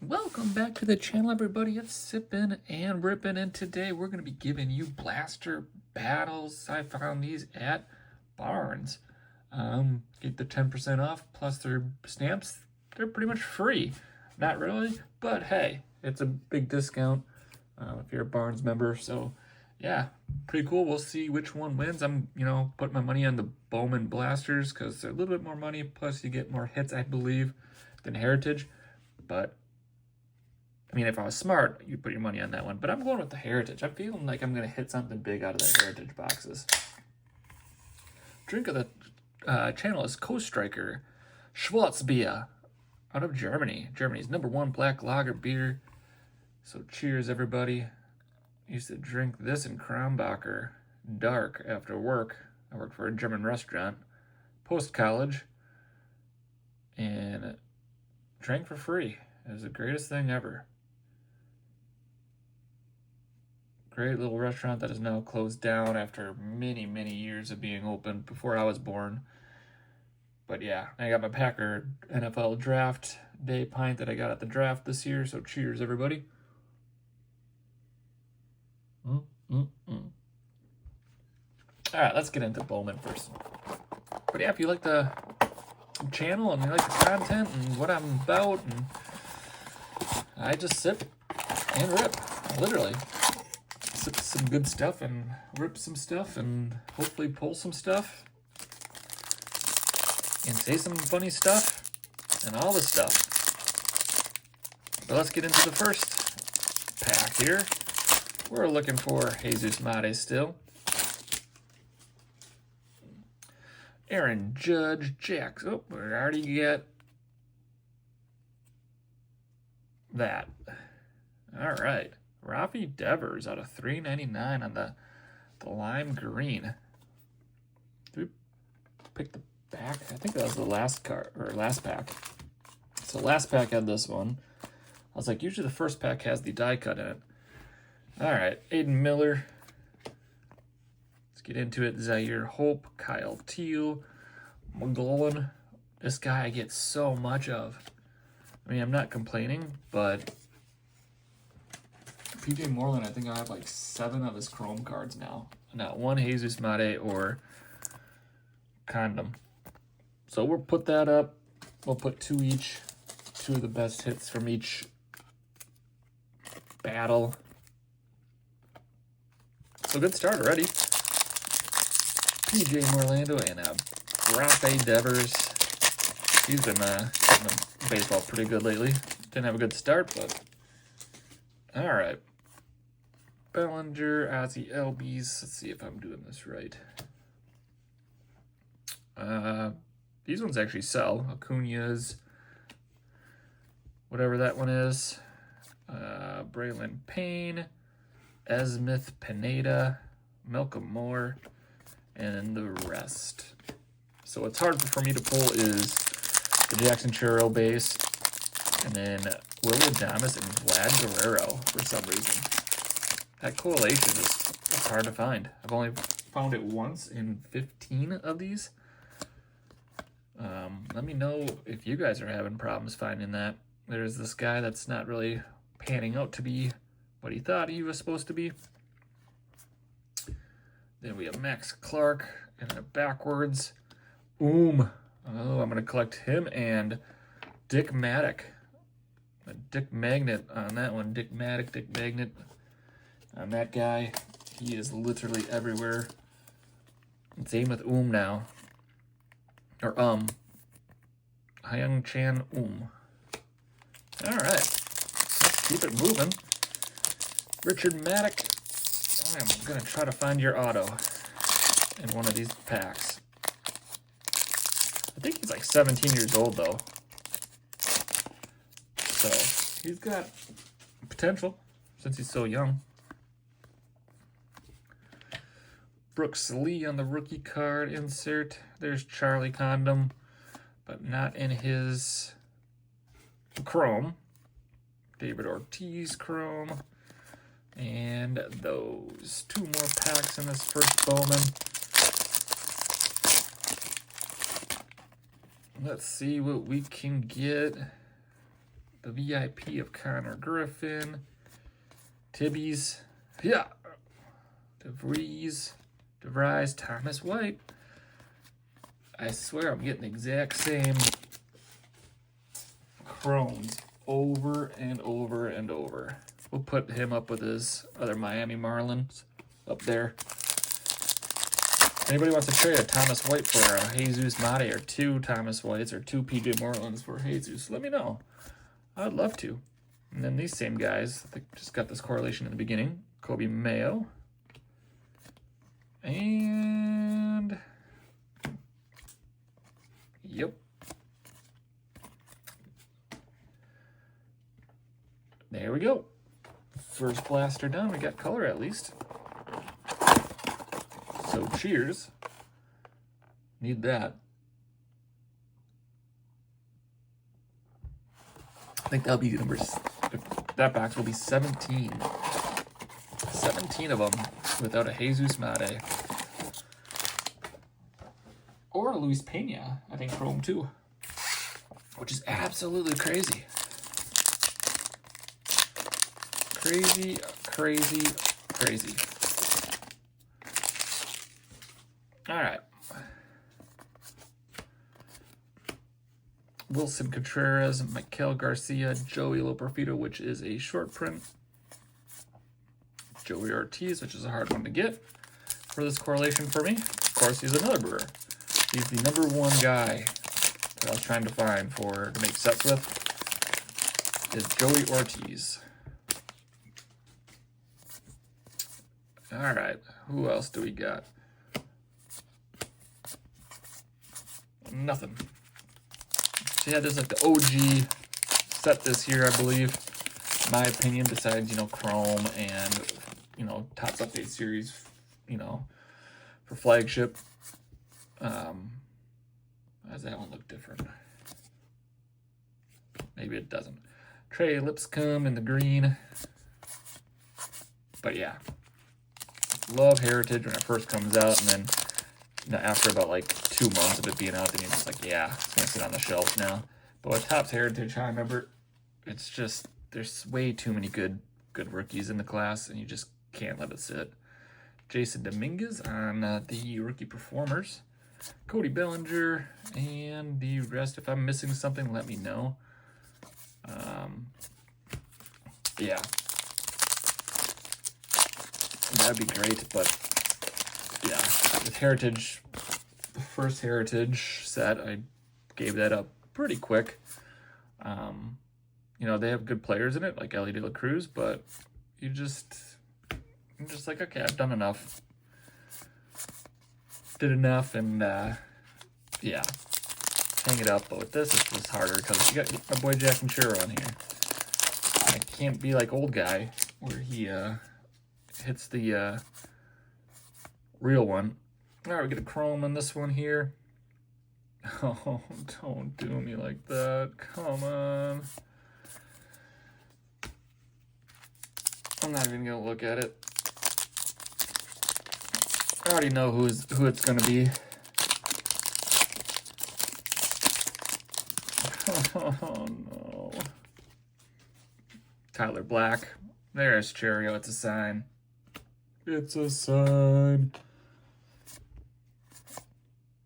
Welcome back to the channel, everybody. It's Sippin' and Rippin', and today we're going to be giving you blaster battles. I found these at Barnes. Get the 10% off plus their stamps. They're pretty much free. Not really, but hey, it's a big discount if you're a Barnes member. So yeah, pretty cool. We'll see which one wins. I'm, putting my money on the Bowman blasters because they're a little bit more money. Plus you get more hits, I believe, than Heritage. But I mean, if I was smart, you'd put your money on that one. But I'm going with the Heritage. I'm feeling like I'm going to hit something big out of the Heritage boxes. Drink of the channel is Kostritzer Schwartzbier out of Germany. Germany's #1 black lager beer. So cheers, everybody. I used to drink this in Kronbacher dark after work. I worked for a German restaurant post-college and drank for free. It was the greatest thing ever. Great little restaurant that is now closed down after many, many years of being open before I was born. But yeah, I got my Packer NFL draft day pint that I got at the draft this year. So cheers, everybody. All right, let's get into Bowman first. But yeah, if you like the channel and you like the content and what I'm about, and I just sip and rip, literally. Sip some good stuff and rip some stuff and hopefully pull some stuff and say some funny stuff and all this stuff. But let's get into the first pack here. We're looking for Jesus Mate still. Aaron Judge, Jax. Oh, we already get that. All right. Rafi Devers out of $3.99 on the lime green. Did we pick the back? I think that was the last card or last pack. So last pack had this one. I was like, usually the first pack has the die cut in it. All right, Aiden Miller. Let's get into it. Zaire Hope, Kyle Teal, McGlowan. This guy I get so much of. I mean, I'm not complaining, but PJ Moreland, I think I have like 7 of his Chrome cards now. Not one Jesus Mate or Condom. So we'll put that up. We'll put 2 each. 2 of the best hits from each battle. So good start already. PJ Morlando and Rafe Devers. He's been in baseball pretty good lately. Didn't have a good start, but all right. Bellinger, Ozzy Elbies. Let's see if I'm doing this right. These ones actually sell. Acuna's, whatever that one is. Braylon Payne, Esmith Pineda, Malcolm Moore, and the rest. So what's hard for me to pull is the Jackson Churro base, and then Will Adames and Vlad Guerrero for some reason. That correlation is hard to find. I've only found it once in 15 of these. Let me know if you guys are having problems finding that. There's this guy that's not really panning out to be what he thought he was supposed to be. Then we have Max Clark and then backwards. Oh, I'm going to collect him and Dick Maddock. A Dick Magnet on that one. Dick Magnet on that guy. He is literally everywhere. Same with now. Or Hyung Chan All right. Let's keep it moving. Richard Maddock. I'm going to try to find your auto in one of these packs. I think he's like 17 years old, though. So he's got potential since he's so young. Brooks Lee on the rookie card insert. There's Charlie Condom, but not in his Chrome. David Ortiz Chrome. And those 2 more packs in this first Bowman. Let's see what we can get. the VIP of Connor Griffin, Tibby's, yeah, DeVries, Thomas White. I swear I'm getting the exact same chromes over and over and over. We'll put him up with his other Miami Marlins up there. Anybody wants to trade a Thomas White for a Jesus Mate or 2 Thomas Whites or 2 PJ Marlins for Jesus, let me know. I'd love to. And then these same guys, I just got this correlation in the beginning. Kobe Mayo. And yep. There we go. First blaster done. We got color at least. So cheers. Need that. I think that'll be numbers. That box will be 17. 17 of them without a Jesus Mate. Or a Luis Pena, I think chrome too. Which is absolutely crazy. Crazy, crazy, crazy. All right. Wilson Contreras, Mikel Garcia, Joey Loperfido, which is a short print. Joey Ortiz, which is a hard one to get for this correlation for me. Of course, he's another brewer. He's the #1 guy that I was trying to find to make sets with, is Joey Ortiz. All right, who else do we got? Nothing. So yeah, there's like the OG set this year, I believe. In my opinion, besides, Chrome and, Topps Update Series, for flagship. How does that one look different? Maybe it doesn't. Trey Lipscomb in the green. But yeah. Love Heritage when it first comes out, and then after about like 2 months of it being out, then you're just like, yeah, it's gonna sit on the shelf now. But with Topps Heritage, I remember, it's just, there's way too many good rookies in the class, and you just can't let it sit. Jason Dominguez on the rookie performers. Cody Bellinger, and the rest. If I'm missing something, let me know. Yeah. That'd be great, but yeah, with Heritage, the first Heritage set, I gave that up pretty quick. They have good players in it, like Ellie De La Cruz, but I'm just like, okay, I've done enough. Did enough, and yeah, hang it up. But with this, it's just harder because you got my boy Jackson Chiro on here. I can't be like old guy where he hits the real one. All right, we get a chrome on this one here. Oh, don't do me like that. Come on. I'm not even gonna look at it. I already know who it's gonna be. Oh no. Tyler Black. There's Cheerio. It's a sign. It's a sign.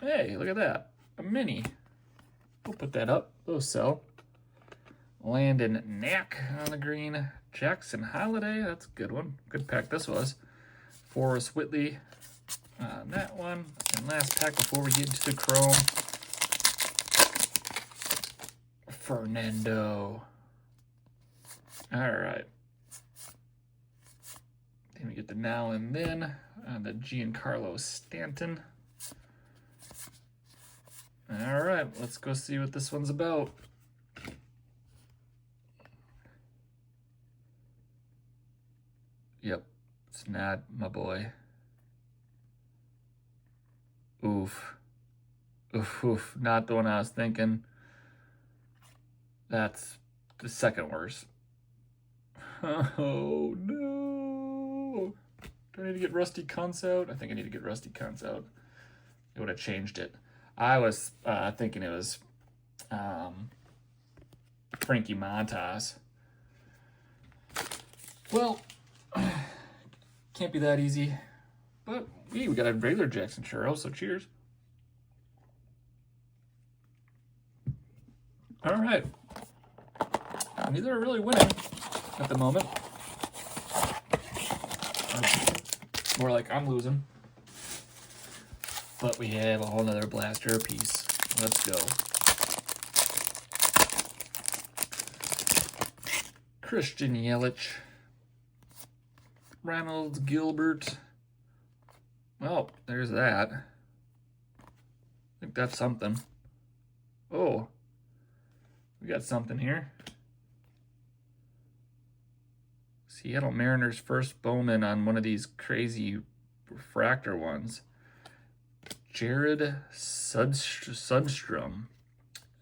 Hey, look at that. A mini. We'll put that up. Those sell. Landon Knack on the green. Jackson Holiday. That's a good one. Good pack this was. Forrest Whitley on that one. And last pack before we get into the chrome. Fernando. All right. Then we get the now and then on the Giancarlo Stanton. All right, let's go see what this one's about. Yep, it's not my boy. Oof. Oof, oof, not the one I was thinking. That's the second worst. Oh, no. Do I need to get Rusty Kuntz out? I think I need to get Rusty Kuntz out. It would have changed it. I was thinking it was Frankie Montas. Well, can't be that easy. But we got a regular Jackson Churro, so cheers. All right. Neither are really winning at the moment. More like I'm losing. But we have a whole nother blaster apiece. Let's go. Christian Yelich. Reynolds Gilbert. Well, there's that. I think that's something. Oh. We got something here. Seattle Mariners first Bowman on one of these crazy refractor ones. Jared Sudstrom.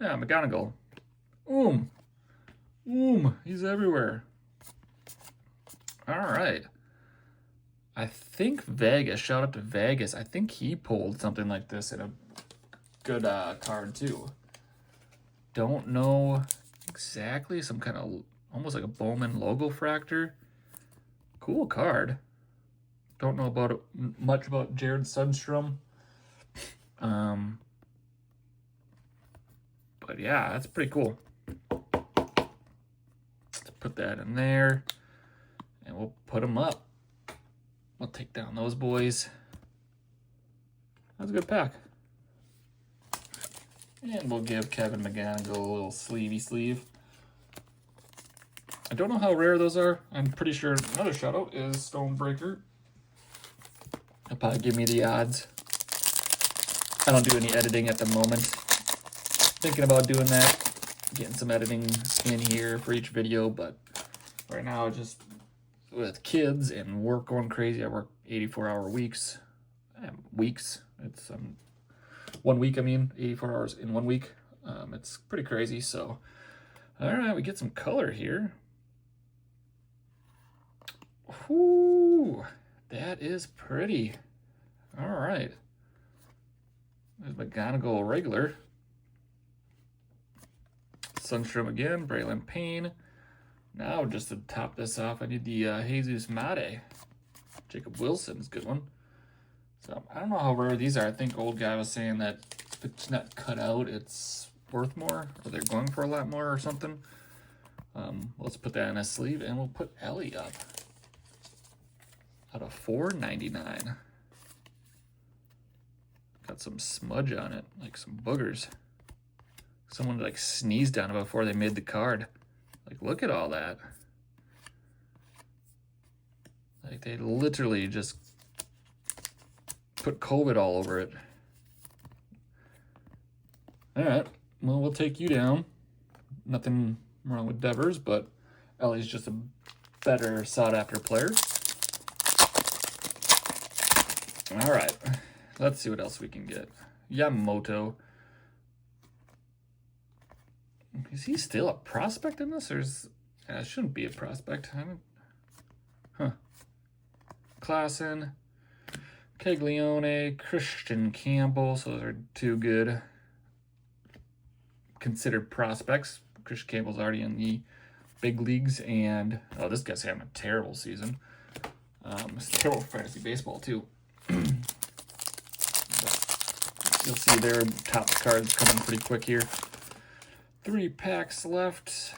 Yeah, McGonigal. He's everywhere. All right. I think Vegas, shout out to Vegas, I think he pulled something like this in a good card too. Don't know exactly, some kind of almost like a Bowman logo fractor. Cool card. Don't know about it, much about Jared Sudstrom. But yeah, that's pretty cool. Let's put that in there and we'll put them up. We'll take down those boys. That's a good pack. And we'll give Kevin McGonigal a little sleevey sleeve. I don't know how rare those are. I'm pretty sure another shout out is Stonebreaker. He'll probably give me the odds. I don't do any editing at the moment. Thinking about doing that. Getting some editing in here for each video, but right now just with kids and work going crazy. I work 84-hour weeks. It's 1 week, 84 hours in 1 week. It's pretty crazy, so. All right, we get some color here. Whoo, that is pretty. All right. There's McGonigal regular. Sundstrom again, Braylon Payne. Now, just to top this off, I need the Jesus Mate. Jacob Wilson's a good one. So, I don't know how rare these are. I think old guy was saying that if it's not cut out, it's worth more, or they're going for a lot more or something. Let's put that in a sleeve, and we'll put Ellie up. Out of $4.99. Got some smudge on it, like some boogers. Someone like sneezed on it before they made the card. Like, look at all that. Like, they literally just put COVID all over it. All right, well, we'll take you down. Nothing wrong with Devers, but Ellie's just a better sought-after player. All right, let's see what else we can get. Yamamoto. Is he still a prospect in this, or is it shouldn't be a prospect? Klassen, Caglione, Christian Campbell. So those are two good considered prospects. Christian Campbell's already in the big leagues, and oh, this guy's having a terrible season. It's terrible fantasy baseball too. You'll see their top cards coming pretty quick here. 3 packs left.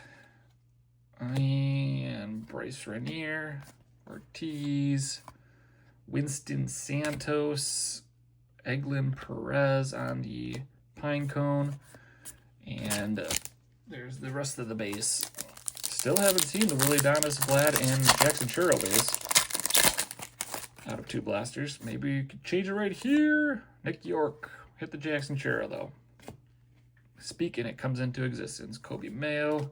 And Bryce Rainier, Ortiz, Winston Santos, Eglin Perez on the pine cone. And there's the rest of the base. Still haven't seen the Willie Adames, Vlad, and Jackson Churro base. Out of 2 blasters. Maybe you could change it right here. Nick York. Hit the Jackson Churro, though. Speaking, it comes into existence. Kobe Mayo.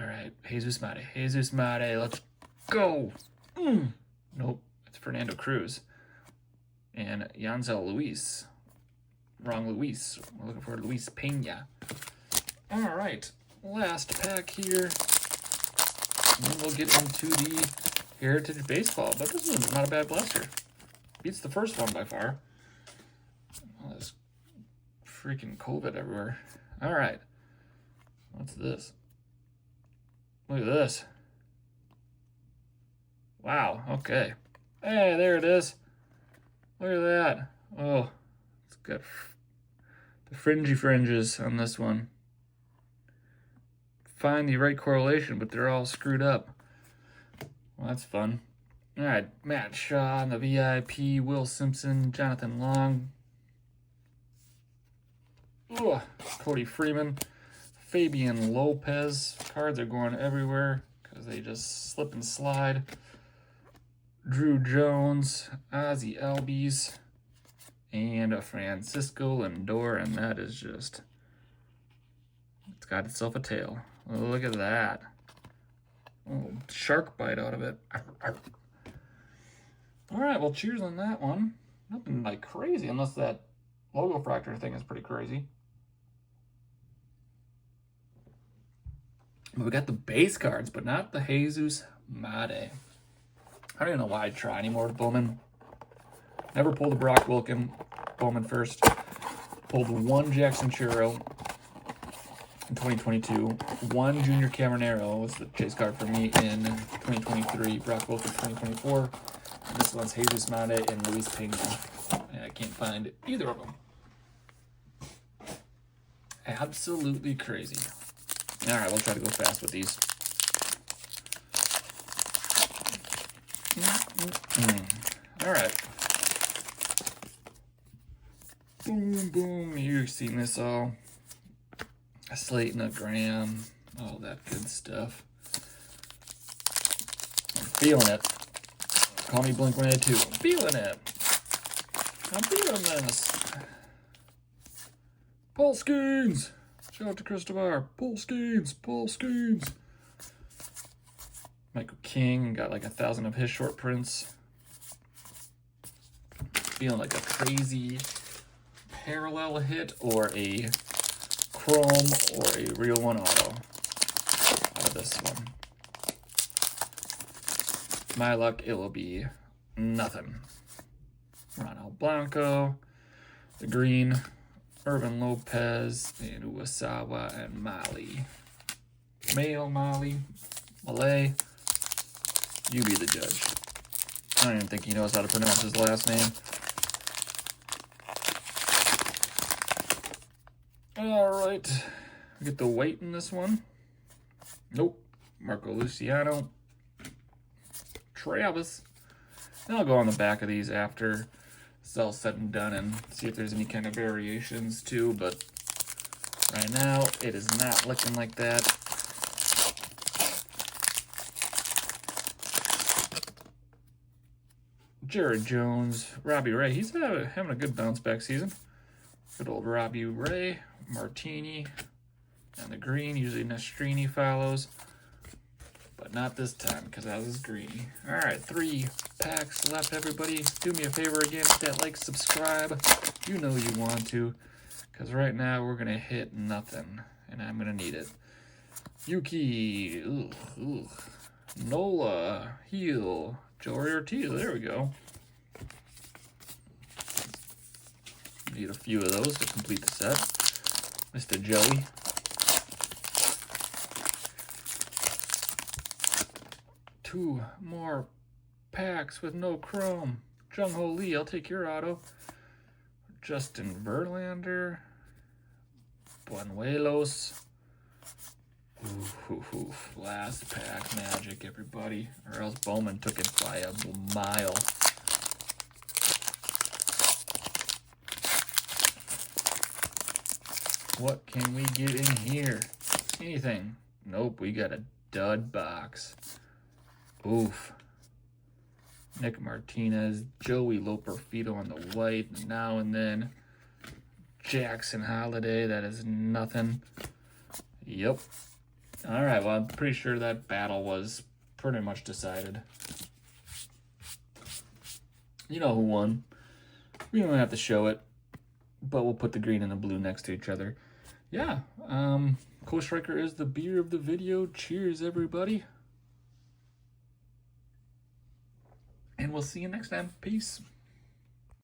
All right, Jesus Mate. Jesus Mate, let's go. Nope, it's Fernando Cruz. And Yanzel Luis. Wrong Luis. We're looking for Luis Pena. All right, last pack here. And then we'll get into the Heritage Baseball. But this one's not a bad blaster. Beats the first one by far. All this freaking COVID everywhere. All right. What's this? Look at this. Wow, okay. Hey, there it is. Look at that. Oh, it's got the fringy fringes on this one. Find the right correlation, but they're all screwed up. Well, that's fun. All right, Matt Shaw on the VIP, Will Simpson, Jonathan Long, Cody Freeman, Fabian Lopez. Cards are going everywhere because they just slip and slide. Drew Jones, Ozzy Albies, and a Francisco Lindor, and that is just, it's got itself a tail. Look at that. Oh, shark bite out of it. All right, well, cheers on that one. Nothing like crazy, unless that logo fractor thing is pretty crazy. But we got the base cards, but not the Jesus Made. I don't even know why I'd try anymore with Bowman. Never pulled a Brock Wilken Bowman first. Pulled one Jackson Churro in 2022. One Junior Caminero was the chase card for me in 2023. Brock Wilken 2024. And this one's Jesus Made and Luis Pena. And I can't find either of them. Absolutely crazy. All right, we'll try to go fast with these. All right. Boom, boom. You've seen this all. A Slayton, a Graham, all that good stuff. I'm feeling it. Call me Blink-182. I'm feeling it. I'm feeling this. Paul Skeens. Shout out to Christopher. Paul Skeens. Paul Skeens. Michael King. Got like 1,000 of his short prints. Feeling like a crazy parallel hit or a chrome or a real one auto out of this one. My luck, it will be nothing. Ronald Blanco, the green, Irvin Lopez, and Uwasawa and Mali. Mayo, Mali, Malay, you be the judge. I don't even think he knows how to pronounce his last name. All right, we get the weight in this one. Nope. Marco Luciano. Travis. And I'll go on the back of these after it's all said and done and see if there's any kind of variations too, but right now it is not looking like that. Jared Jones, Robbie Ray. He's having a good bounce back season. Good old Robbie Ray. Martini and the green. Usually Nastrini follows, but not this time because that was greeny. All right, 3 packs left, everybody. Do me a favor again, hit that like, subscribe. You know you want to, because right now we're going to hit nothing, and I'm going to need it. Yuki, Nola, Heel, Joey Ortiz, there we go. Need a few of those to complete the set. Mr. Joey. Two more packs with no chrome. Jung Ho Lee, I'll take your auto. Justin Verlander. Buenuelos. Last pack magic, everybody. Or else Bowman took it by a mile. What can we get in here? Anything? Nope, we got a dud box. Oof. Nick Martinez, Joey Loperfido on the white, now and then. Jackson Holiday, that is nothing. Yep. All right, well, I'm pretty sure that battle was pretty much decided. You know who won. We don't have to show it, but we'll put the green and the blue next to each other. Yeah, Kostritzer is the beer of the video. Cheers, everybody. And we'll see you next time. Peace.